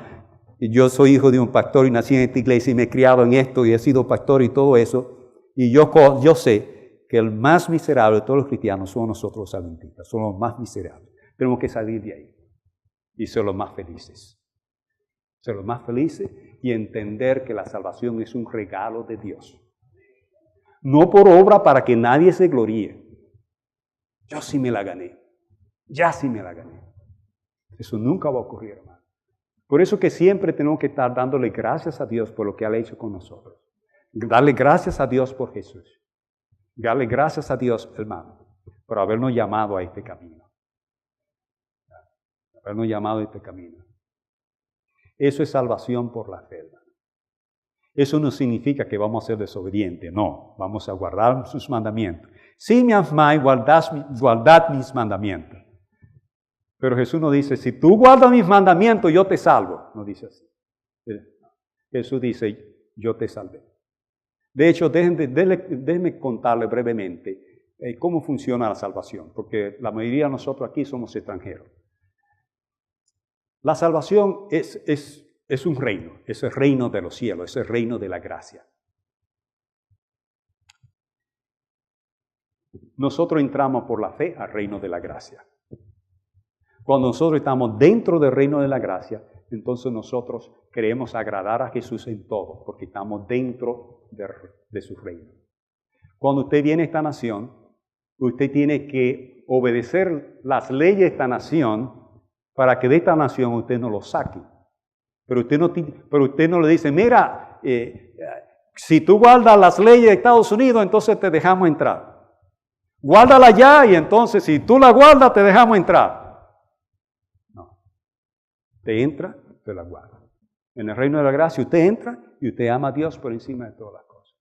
yo soy hijo de un pastor y nací en esta iglesia y me he criado en esto y he sido pastor y todo eso, y yo sé que el más miserable de todos los cristianos somos nosotros los adventistas, somos los más miserables. Tenemos que salir de ahí y ser los más felices. Ser los más felices y entender que la salvación es un regalo de Dios. No por obra para que nadie se gloríe. Yo sí me la gané. Ya sí me la gané. Eso nunca va a ocurrir, hermano. Por eso que siempre tenemos que estar dándole gracias a Dios por lo que ha hecho con nosotros. Darle gracias a Dios por Jesús. Darle gracias a Dios, hermano, por habernos llamado a este camino. Habernos llamado a este camino. Eso es salvación por la fe, hermano. Eso no significa que vamos a ser desobedientes. No, vamos a guardar sus mandamientos. Si me amáis, guardad mis mandamientos. Pero Jesús no dice, si tú guardas mis mandamientos, yo te salvo. No dice así. Jesús dice, yo te salvé. De hecho, déjenme contarle brevemente cómo funciona la salvación, porque la mayoría de nosotros aquí somos extranjeros. La salvación es un reino, es el reino de los cielos, es el reino de la gracia. Nosotros entramos por la fe al reino de la gracia. Cuando nosotros estamos dentro del reino de la gracia, entonces nosotros queremos agradar a Jesús en todo, porque estamos dentro de su reino. Cuando usted viene a esta nación, usted tiene que obedecer las leyes de esta nación para que de esta nación usted no lo saque. Pero usted no le dice, mira, si tú guardas las leyes de Estados Unidos, entonces te dejamos entrar. Guárdala ya y entonces si tú la guardas, te dejamos entrar. Usted entra, usted la guarda. En el reino de la gracia usted entra y usted ama a Dios por encima de todas las cosas.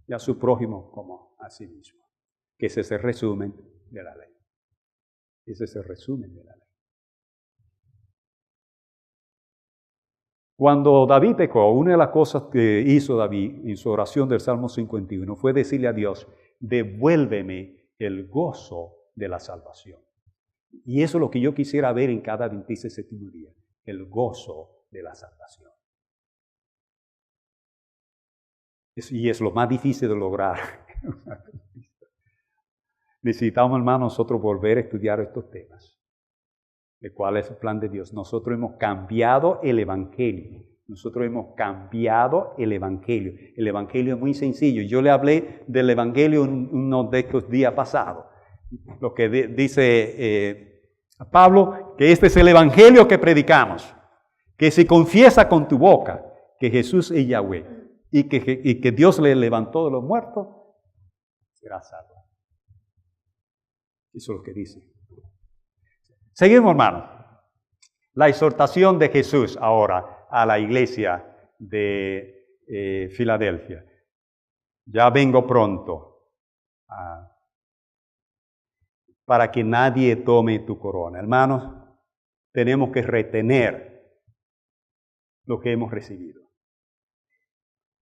Y a su prójimo como a sí mismo. Que ese es el resumen de la ley. Ese es el resumen de la ley. Cuando David pecó, una de las cosas que hizo David en su oración del Salmo 51 fue decirle a Dios, devuélveme el gozo de la salvación. Y eso es lo que yo quisiera ver en cada adventista del séptimo día, el gozo de la salvación. Y es lo más difícil de lograr. Necesitamos, hermanos, nosotros volver a estudiar estos temas. ¿De cuál es el plan de Dios? Nosotros hemos cambiado el Evangelio. Nosotros hemos cambiado el Evangelio. El Evangelio es muy sencillo. Yo le hablé del Evangelio uno de estos días pasados. Lo que dice Pablo, que este es el Evangelio que predicamos. Que si confiesa con tu boca que Jesús es Yahweh y que Dios le levantó de los muertos, será salvo. Eso es lo que dice. Seguimos, hermano. La exhortación de Jesús ahora a la iglesia de Filadelfia. Ya vengo pronto para que nadie tome tu corona. Hermanos, tenemos que retener lo que hemos recibido.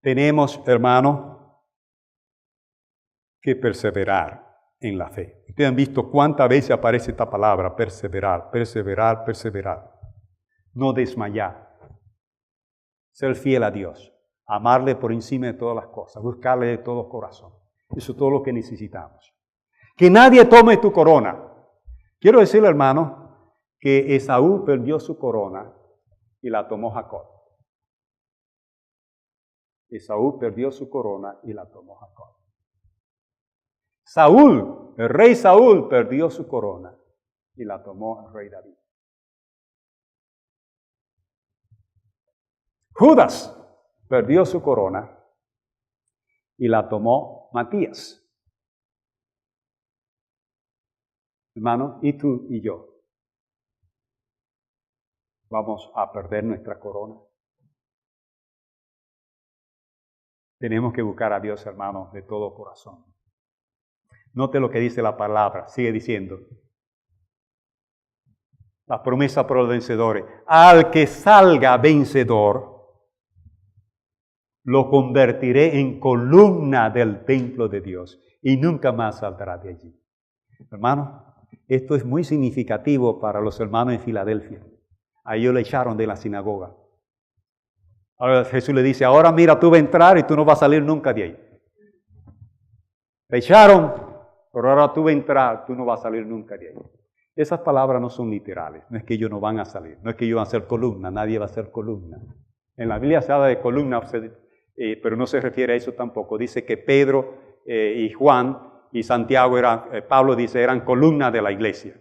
Tenemos, hermanos, que perseverar en la fe. Ustedes han visto cuántas veces aparece esta palabra, perseverar, perseverar, perseverar. No desmayar. Ser fiel a Dios. Amarle por encima de todas las cosas. Buscarle de todo corazón. Eso es todo lo que necesitamos. Que nadie tome tu corona. Quiero decirle, hermano, que Esaú perdió su corona y la tomó Jacob. Esaú perdió su corona y la tomó Jacob. Saúl, el rey Saúl, perdió su corona y la tomó el rey David. Judas perdió su corona y la tomó Matías. Hermano, y tú y yo vamos a perder nuestra corona. Tenemos que buscar a Dios, hermano, de todo corazón. Note lo que dice la palabra, sigue diciendo. La promesa para los vencedores. Al que salga vencedor, lo convertiré en columna del templo de Dios y nunca más saldrá de allí. Hermano, esto es muy significativo para los hermanos de Filadelfia. A ellos le echaron de la sinagoga. Ahora Jesús le dice, ahora mira, tú vas a entrar y tú no vas a salir nunca de ahí. Le echaron, pero ahora tú vas a entrar, tú no vas a salir nunca de ahí. Esas palabras no son literales, no es que ellos no van a salir, no es que ellos van a ser columna, nadie va a ser columna. En la Biblia se habla de columna, pero no se refiere a eso tampoco. Dice que Pedro y Juan y Santiago, Pablo dice, eran columnas de la iglesia.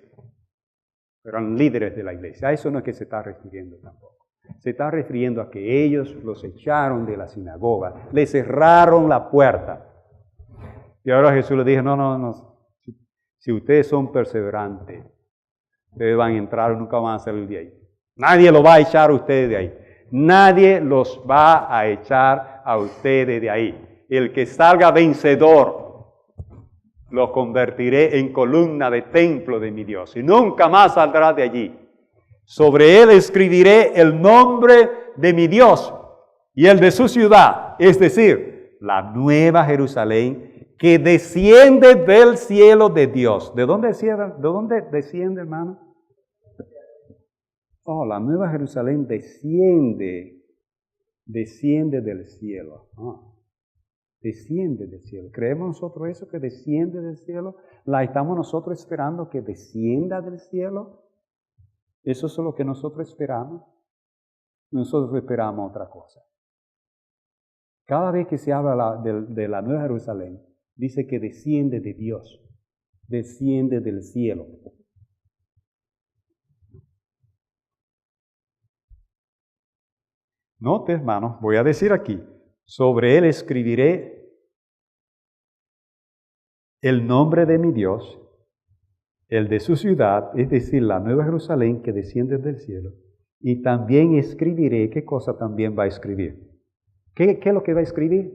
Eran líderes de la iglesia. A eso no es que se está refiriendo tampoco. Se está refiriendo a que ellos los echaron de la sinagoga, le cerraron la puerta. Y ahora Jesús les dijo, no. Si ustedes son perseverantes, ustedes van a entrar y nunca van a salir de ahí. Nadie los va a echar a ustedes de ahí. Nadie los va a echar a ustedes de ahí. El que salga vencedor, lo convertiré en columna de templo de mi Dios. Y nunca más saldrá de allí. Sobre él escribiré el nombre de mi Dios y el de su ciudad, es decir, la nueva Jerusalén que desciende del cielo de Dios. ¿De dónde desciende, hermano? Oh, la nueva Jerusalén desciende del cielo. Desciende del cielo. ¿Creemos nosotros eso, que desciende del cielo? ¿La estamos nosotros esperando que descienda del cielo? ¿Eso es lo que nosotros esperamos? Nosotros esperamos otra cosa. Cada vez que se habla de la Nueva Jerusalén, dice que desciende de Dios, desciende del cielo. Note, hermanos, voy a decir aquí, sobre él escribiré el nombre de mi Dios, el de su ciudad, es decir, la Nueva Jerusalén que desciende del cielo, y también escribiré, ¿qué cosa también va a escribir? ¿Qué es lo que va a escribir?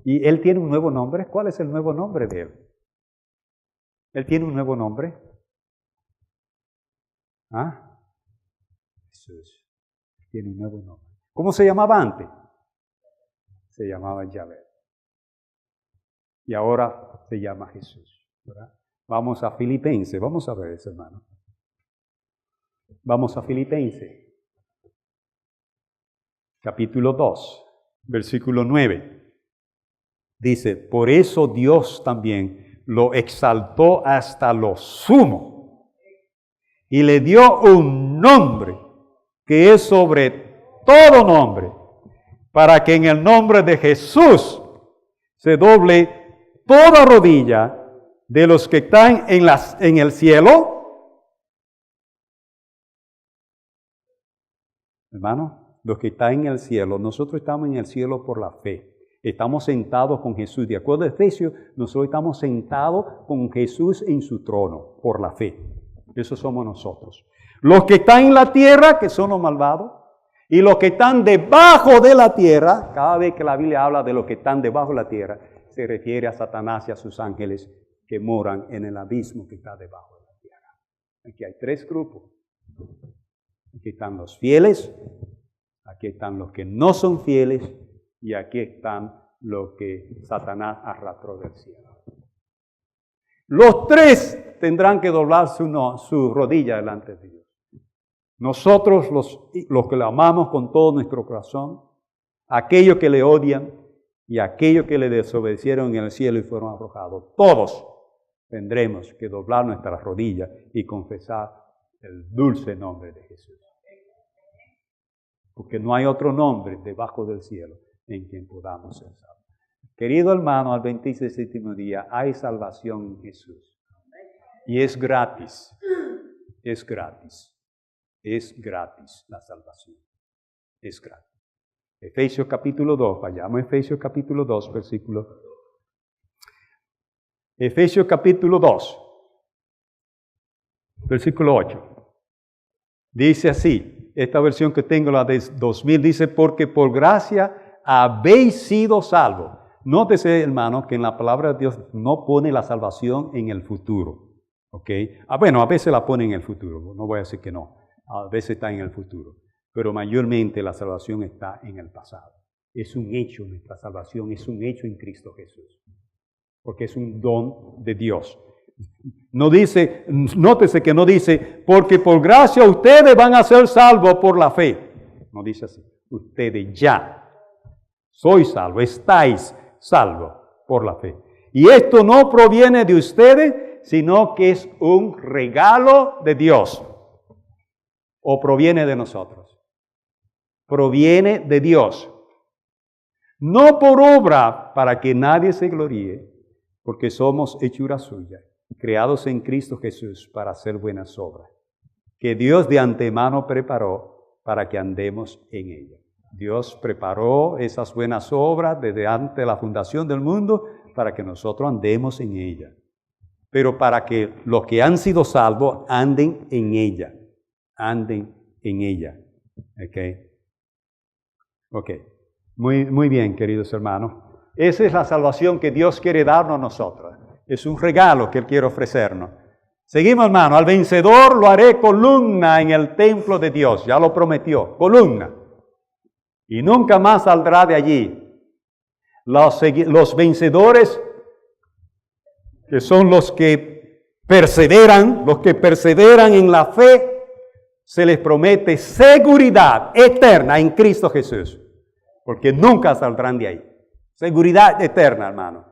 Y él tiene un nuevo nombre. ¿Cuál es el nuevo nombre de él? ¿Él tiene un nuevo nombre? Jesús. Tiene un nuevo nombre. ¿Cómo se llamaba antes? Se llamaba Yahvé. Y ahora se llama Jesús, ¿verdad? Vamos a Filipenses, vamos a ver eso, hermano. Vamos a Filipenses, capítulo 2, versículo 9. Dice, por eso Dios también lo exaltó hasta lo sumo y le dio un nombre que es sobre todo nombre, para que en el nombre de Jesús se doble toda rodilla de los que están en el cielo. Hermano, los que están en el cielo, nosotros estamos en el cielo por la fe. Estamos sentados con Jesús. De acuerdo a Efesios, nosotros estamos sentados con Jesús en su trono por la fe. Eso somos nosotros. Los que están en la tierra, que son los malvados, y los que están debajo de la tierra, cada vez que la Biblia habla de los que están debajo de la tierra, se refiere a Satanás y a sus ángeles que moran en el abismo que está debajo de la tierra. Aquí hay tres grupos. Aquí están los fieles, aquí están los que no son fieles, y aquí están los que Satanás arrastró del cielo. Los tres tendrán que doblar su rodilla delante de Dios. Nosotros, los que le amamos con todo nuestro corazón, aquellos que le odian y aquellos que le desobedecieron en el cielo y fueron arrojados, todos tendremos que doblar nuestras rodillas y confesar el dulce nombre de Jesús. Porque no hay otro nombre debajo del cielo en quien podamos ser salvos. Querido hermano, al 27º día hay salvación en Jesús. Y es gratis. Es gratis. Es gratis la salvación. Es gratis. Efesios capítulo 2, vayamos a Efesios capítulo 2, versículo. Efesios capítulo 2, versículo 8. Dice así, esta versión que tengo, la de 2000, dice, porque por gracia habéis sido salvos. Nótese, hermano, que en la palabra de Dios no pone la salvación en el futuro. ¿Ok? Bueno, a veces la pone en el futuro, no voy a decir que no. A veces está en el futuro, pero mayormente la salvación está en el pasado. Es un hecho, nuestra salvación es un hecho en Cristo Jesús, porque es un don de Dios. No dice, nótese que no dice, porque por gracia ustedes van a ser salvos por la fe. No dice así, ustedes ya sois salvos, estáis salvos por la fe. Y esto no proviene de ustedes, sino que es un regalo de Dios. ¿O proviene de nosotros? Proviene de Dios. No por obra para que nadie se gloríe, porque somos hechura suya, creados en Cristo Jesús para hacer buenas obras, que Dios de antemano preparó para que andemos en ellas. Dios preparó esas buenas obras desde antes de la fundación del mundo para que nosotros andemos en ellas. Pero para que los que han sido salvos anden en ella. Anden en ella. Ok. Muy bien, queridos hermanos. Esa es la salvación que Dios quiere darnos a nosotros. Es un regalo que Él quiere ofrecernos. Seguimos, hermano. Al vencedor lo haré columna en el templo de Dios. Ya lo prometió. Columna. Y nunca más saldrá de allí. Los vencedores, que son los que perseveran en la fe, se les promete seguridad eterna en Cristo Jesús, porque nunca saldrán de ahí. Seguridad eterna, hermano.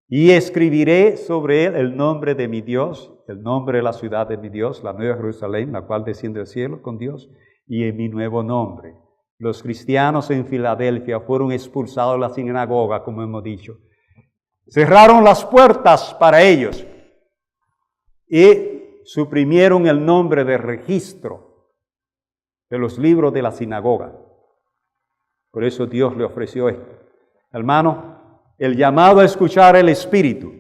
Y escribiré sobre él el nombre de mi Dios, el nombre de la ciudad de mi Dios, la nueva Jerusalén, la cual desciende del cielo con Dios, y en mi nuevo nombre. Los cristianos en Filadelfia fueron expulsados de la sinagoga, como hemos dicho. Cerraron las puertas para ellos y suprimieron el nombre de registro de los libros de la sinagoga. Por eso Dios le ofreció esto. Hermano, el llamado a escuchar el Espíritu.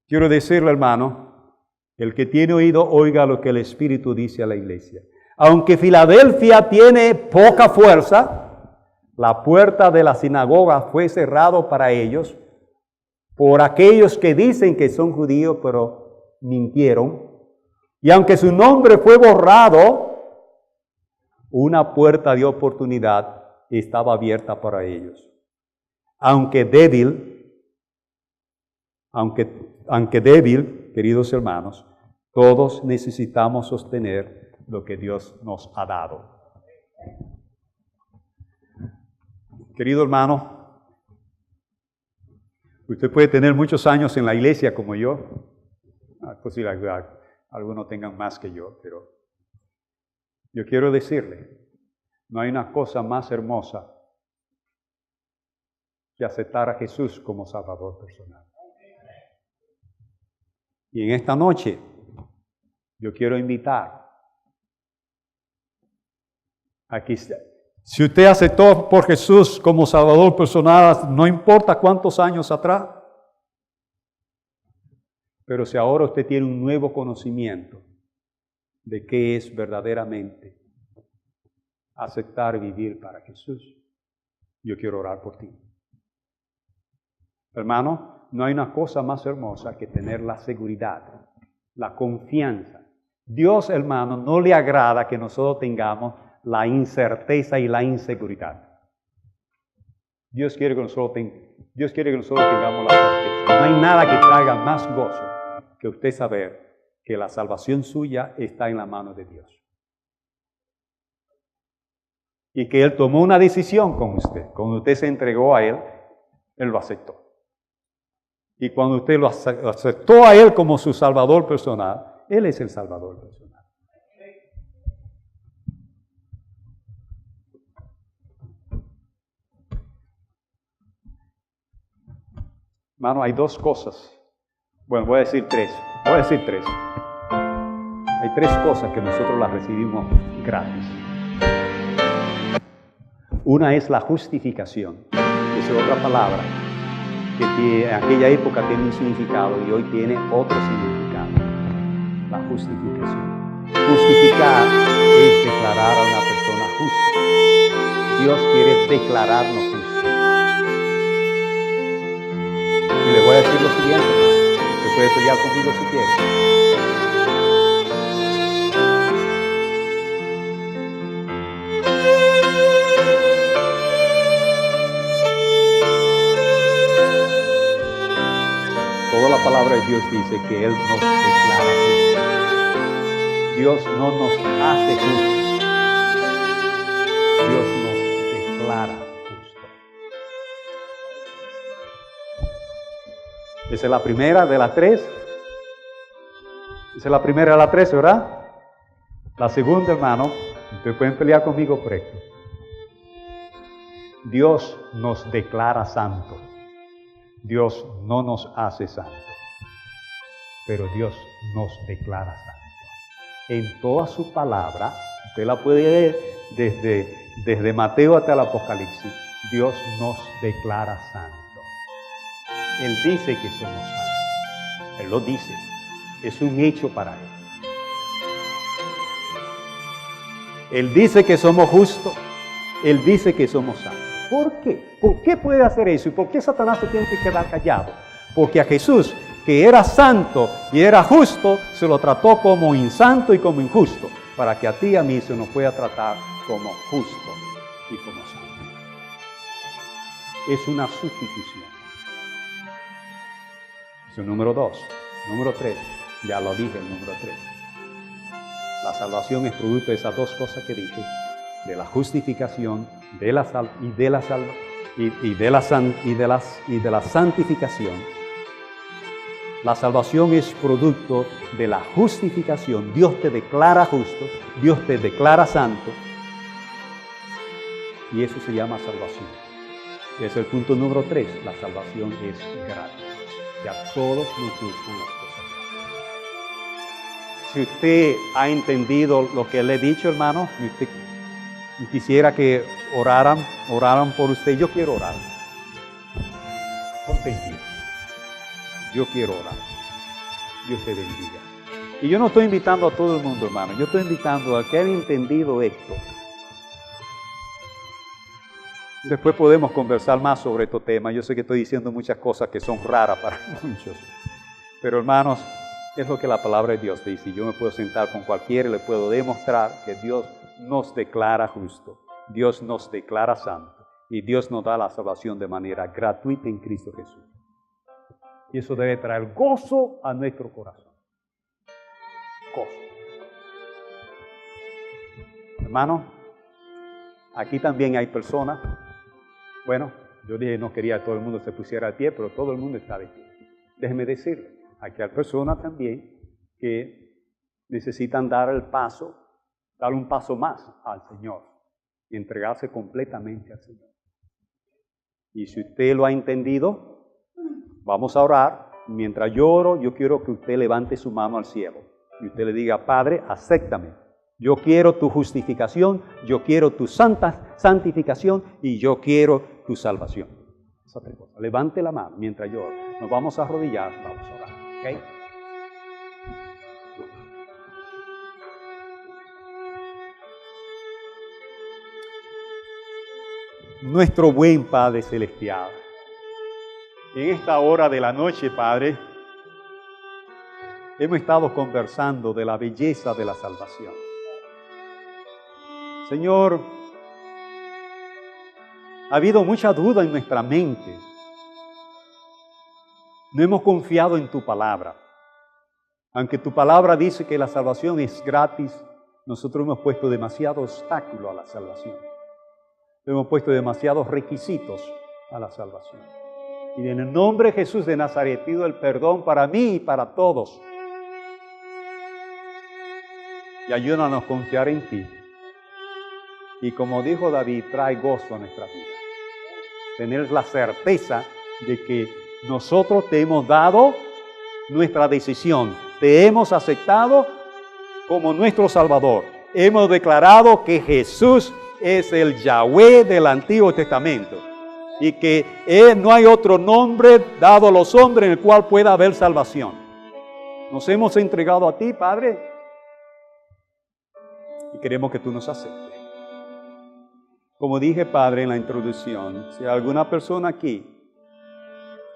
Quiero decirle, hermano, el que tiene oído, oiga lo que el Espíritu dice a la iglesia. Aunque Filadelfia tiene poca fuerza, la puerta de la sinagoga fue cerrada para ellos por aquellos que dicen que son judíos, pero mintieron. Y aunque su nombre fue borrado, una puerta de oportunidad estaba abierta para ellos. Aunque débil, Aunque débil, queridos hermanos, todos necesitamos sostener lo que Dios nos ha dado. Querido hermano, usted puede tener muchos años en la iglesia como yo. Es posible que algunos tengan más que yo, pero yo quiero decirle, no hay una cosa más hermosa que aceptar a Jesús como Salvador personal. Y en esta noche, yo quiero invitar a que, si usted aceptó por Jesús como Salvador personal, no importa cuántos años atrás, pero si ahora usted tiene un nuevo conocimiento de qué es verdaderamente aceptar y vivir para Jesús, yo quiero orar por ti. Hermano, no hay una cosa más hermosa que tener la seguridad, la confianza. Dios, hermano, no le agrada que nosotros tengamos la incerteza y la inseguridad. Dios quiere que nosotros tengamos la certeza. No hay nada que traiga más gozo que usted saber que la salvación suya está en la mano de Dios. Y que Él tomó una decisión con usted. Cuando usted se entregó a Él, Él lo aceptó. Y cuando usted lo aceptó a Él como su Salvador personal, Él es el Salvador personal. Hermano, hay dos cosas. Bueno, voy a decir tres. Hay tres cosas que nosotros las recibimos gratis. Una es la justificación. Esa es otra palabra que en aquella época tenía un significado y hoy tiene otro significado. La justificación. Justificar es declarar a una persona justa. Dios quiere declararnos justos. Y le voy a decir lo siguiente, usted puede pelear conmigo si quiere. Toda la palabra de Dios dice que Él nos declara justos. Dios no nos hace justos. Dios nos declara justos. Esa es la primera de las tres. Esa es la primera de las tres, ¿verdad? La segunda, hermano, ustedes pueden pelear conmigo por esto. Dios nos declara santos. Dios no nos hace santos, pero Dios nos declara santos. En toda su palabra, usted la puede leer desde Mateo hasta el Apocalipsis, Dios nos declara santos. Él dice que somos santos. Él lo dice. Es un hecho para Él. Él dice que somos justos. Él dice que somos santos. ¿Por qué? ¿Por qué puede hacer eso? ¿Y por qué Satanás se tiene que quedar callado? Porque a Jesús, que era santo y era justo, se lo trató como insanto y como injusto, para que a ti y a mí se nos pueda tratar como justo y como santo. Es una sustitución. Eso es número 2. Número 3. Ya lo dije, el número 3. La salvación es producto de esas dos cosas que dije, de la justificación, de la santificación. La salvación es producto de la justificación. Dios te declara justo, Dios te declara santo, y eso se llama salvación. Es el punto número 3. La salvación es gratis. Y a todos nos gustan las cosas gratis. Si usted ha entendido lo que le he dicho, hermano, y usted quisiera que oraran por usted, yo quiero orar. Ponte en pie. Yo quiero orar. Dios te bendiga. Y yo no estoy invitando a todo el mundo, hermano. Yo estoy invitando a que hayan entendido esto. Después podemos conversar más sobre este tema. Yo sé que estoy diciendo muchas cosas que son raras para muchos. Pero hermanos, es lo que la palabra de Dios dice. Yo me puedo sentar con cualquiera y le puedo demostrar que Dios nos declara justo. Dios nos declara santo. Y Dios nos da la salvación de manera gratuita en Cristo Jesús. Y eso debe traer gozo a nuestro corazón. Gozo. Hermano, aquí también hay personas, bueno, yo dije no quería que todo el mundo se pusiera de pie, pero todo el mundo está de pie. Déjeme decirle, aquí hay personas también que necesitan dar un paso más al Señor y entregarse completamente al Señor. Y si usted lo ha entendido, vamos a orar. Mientras yo oro, yo quiero que usted levante su mano al cielo y usted le diga, Padre, acéptame. Yo quiero tu justificación, yo quiero tu santificación y yo quiero tu salvación. Es otra cosa. Levante la mano mientras yo oro. Nos vamos a arrodillar, vamos a orar. ¿Okay? Nuestro buen Padre Celestial, en esta hora de la noche, Padre, hemos estado conversando de la belleza de la salvación. Señor, ha habido mucha duda en nuestra mente. No hemos confiado en tu palabra. Aunque tu palabra dice que la salvación es gratis, nosotros hemos puesto demasiado obstáculo a la salvación. Hemos puesto demasiados requisitos a la salvación. Y en el nombre de Jesús de Nazaret pido el perdón para mí y para todos. Y ayúdanos a confiar en ti. Y como dijo David, trae gozo a nuestra vida. Tener la certeza de que nosotros te hemos dado nuestra decisión. Te hemos aceptado como nuestro Salvador. Hemos declarado que Jesús es el Yahweh del Antiguo Testamento. Y que no hay otro nombre dado a los hombres en el cual pueda haber salvación. Nos hemos entregado a ti, Padre. Y queremos que tú nos aceptes. Como dije, Padre, en la introducción, si hay alguna persona aquí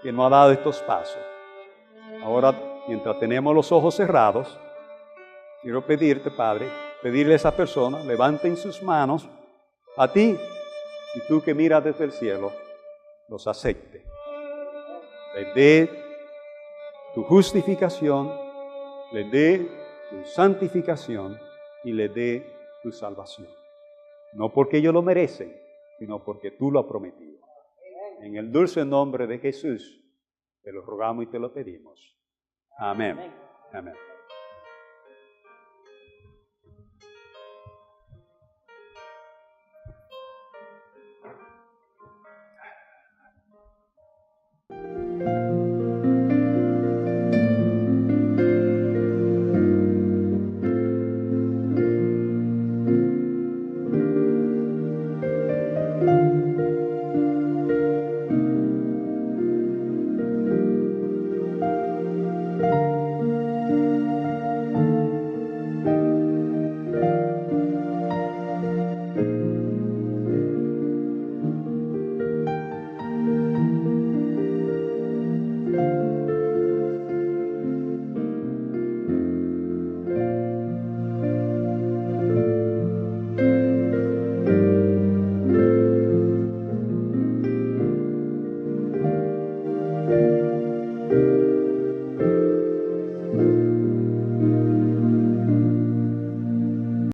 que no ha dado estos pasos, ahora, mientras tenemos los ojos cerrados, quiero pedirte, Padre, pedirle a esa persona, levanten sus manos a ti, y tú que miras desde el cielo, los acepte. Le dé tu justificación, le dé tu santificación y le dé tu salvación. No porque ellos lo merecen, sino porque tú lo has prometido. En el dulce nombre de Jesús, te lo rogamos y te lo pedimos. Amén. Amén.